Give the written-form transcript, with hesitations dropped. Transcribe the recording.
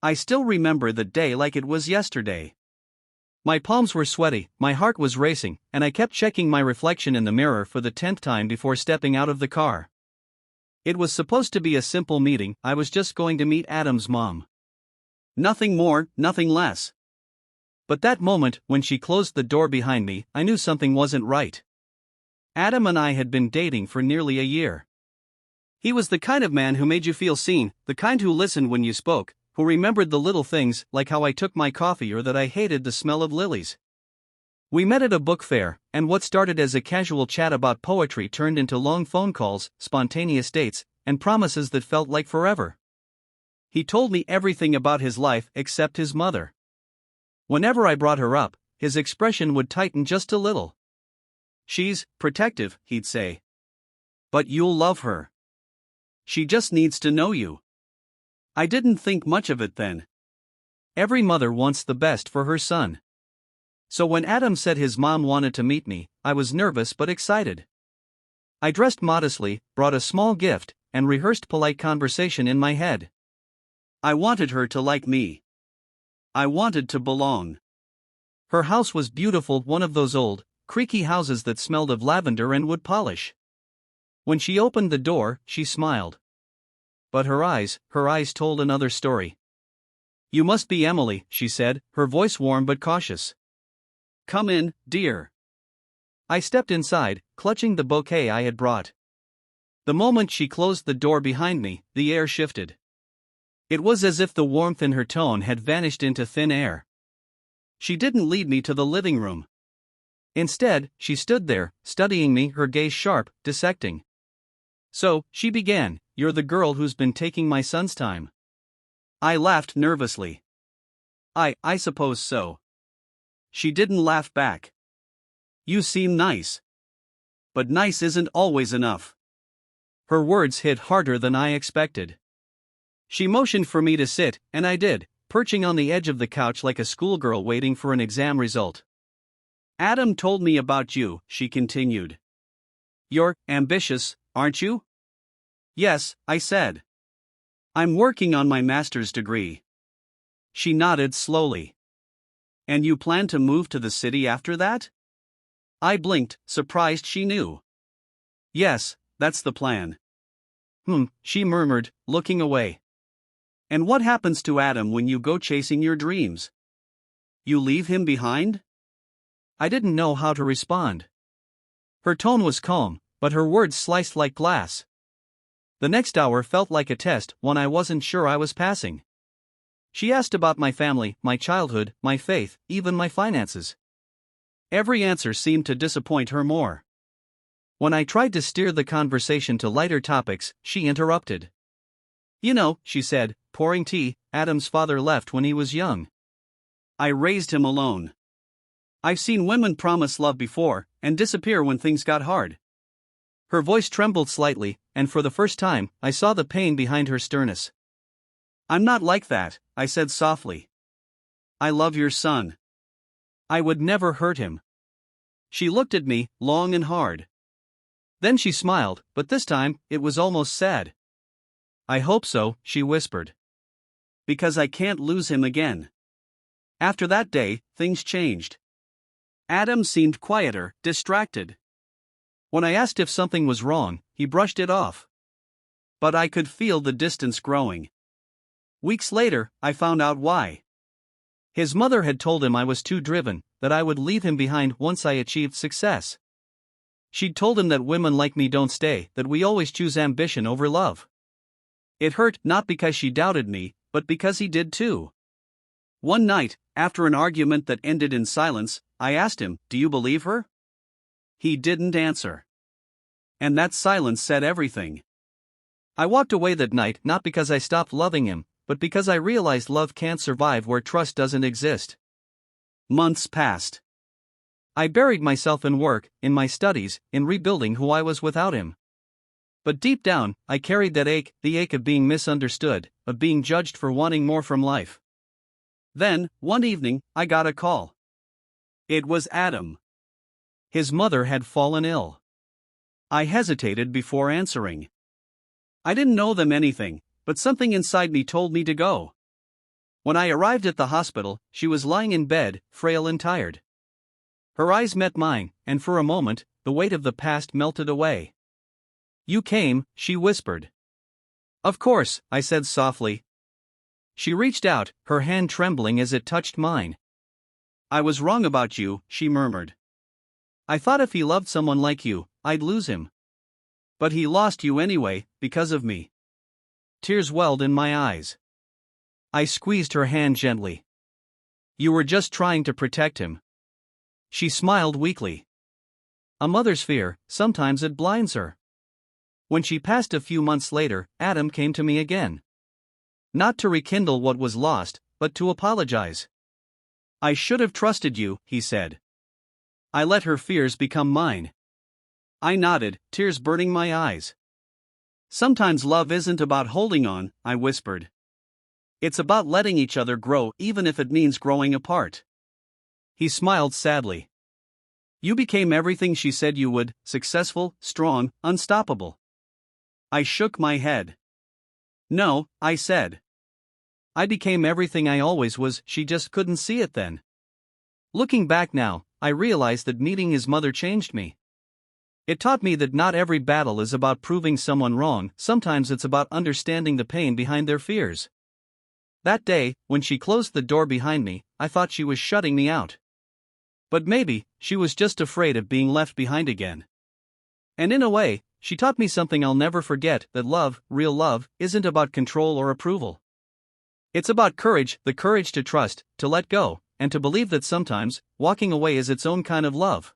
I still remember the day like it was yesterday. My palms were sweaty, my heart was racing, and I kept checking my reflection in the mirror for the 10th time before stepping out of the car. It was supposed to be a simple meeting. I was just going to meet Adam's mom. Nothing more, nothing less. But that moment, when she closed the door behind me, I knew something wasn't right. Adam and I had been dating for nearly a year. He was the kind of man who made you feel seen, the kind who listened when you spoke, who remembered the little things, like how I took my coffee or that I hated the smell of lilies. We met at a book fair, and what started as a casual chat about poetry turned into long phone calls, spontaneous dates, and promises that felt like forever. He told me everything about his life except his mother. Whenever I brought her up, his expression would tighten just a little. "She's protective," he'd say. "But you'll love her. She just needs to know you." I didn't think much of it then. Every mother wants the best for her son. So when Adam said his mom wanted to meet me, I was nervous but excited. I dressed modestly, brought a small gift, and rehearsed polite conversation in my head. I wanted her to like me. I wanted to belong. Her house was beautiful, one of those old, creaky houses that smelled of lavender and wood polish. When she opened the door, she smiled. But her eyes told another story. "You must be Emily," she said, her voice warm but cautious. "Come in, dear." I stepped inside, clutching the bouquet I had brought. The moment she closed the door behind me, the air shifted. It was as if the warmth in her tone had vanished into thin air. She didn't lead me to the living room. Instead, she stood there, studying me, her gaze sharp, dissecting. "So," she began, "you're the girl who's been taking my son's time." I laughed nervously. I suppose so." She didn't laugh back. "You seem nice. But nice isn't always enough." Her words hit harder than I expected. She motioned for me to sit, and I did, perching on the edge of the couch like a schoolgirl waiting for an exam result. "Adam told me about you," she continued. "You're ambitious, aren't you?" "Yes," I said. "I'm working on my master's degree." She nodded slowly. "And you plan to move to the city after that?" I blinked, surprised she knew. "Yes, that's the plan." She murmured, looking away. "And what happens to Adam when you go chasing your dreams? You leave him behind?" I didn't know how to respond. Her tone was calm, but her words sliced like glass. The next hour felt like a test, one I wasn't sure I was passing. She asked about my family, my childhood, my faith, even my finances. Every answer seemed to disappoint her more. When I tried to steer the conversation to lighter topics, she interrupted. "You know," she said, pouring tea, "Adam's father left when he was young. I raised him alone. I've seen women promise love before, and disappear when things got hard." Her voice trembled slightly, and for the first time, I saw the pain behind her sternness. "I'm not like that," I said softly. "I love your son. I would never hurt him." She looked at me, long and hard. Then she smiled, but this time, it was almost sad. "I hope so," she whispered. "Because I can't lose him again." After that day, things changed. Adam seemed quieter, distracted. When I asked if something was wrong, he brushed it off. But I could feel the distance growing. Weeks later, I found out why. His mother had told him I was too driven, that I would leave him behind once I achieved success. She'd told him that women like me don't stay, that we always choose ambition over love. It hurt not because she doubted me, but because he did too. One night, after an argument that ended in silence, I asked him, "Do you believe her?" He didn't answer. And that silence said everything. I walked away that night not because I stopped loving him, but because I realized love can't survive where trust doesn't exist. Months passed. I buried myself in work, in my studies, in rebuilding who I was without him. But deep down, I carried that ache, the ache of being misunderstood, of being judged for wanting more from life. Then, one evening, I got a call. It was Adam. His mother had fallen ill. I hesitated before answering. I didn't know them anything, but something inside me told me to go. When I arrived at the hospital, she was lying in bed, frail and tired. Her eyes met mine, and for a moment, the weight of the past melted away. "You came," she whispered. "Of course," I said softly. She reached out, her hand trembling as it touched mine. "I was wrong about you," she murmured. "I thought if he loved someone like you, I'd lose him. But he lost you anyway, because of me." Tears welled in my eyes. I squeezed her hand gently. "You were just trying to protect him." She smiled weakly. A mother's fear, sometimes it blinds her. When she passed a few months later, Adam came to me again. Not to rekindle what was lost, but to apologize. "I should have trusted you," he said. I let her fears become mine. I nodded, tears burning my eyes. "Sometimes love isn't about holding on," I whispered. "It's about letting each other grow, even if it means growing apart." He smiled sadly. "You became everything she said you would: successful, strong, unstoppable." I shook my head. "No," I said. "I became everything I always was, she just couldn't see it then." Looking back now, I realize that meeting his mother changed me. It taught me that not every battle is about proving someone wrong, sometimes it's about understanding the pain behind their fears. That day, when she closed the door behind me, I thought she was shutting me out. But maybe, she was just afraid of being left behind again. And in a way, she taught me something I'll never forget: that love, real love, isn't about control or approval. It's about courage, the courage to trust, to let go, and to believe that sometimes, walking away is its own kind of love.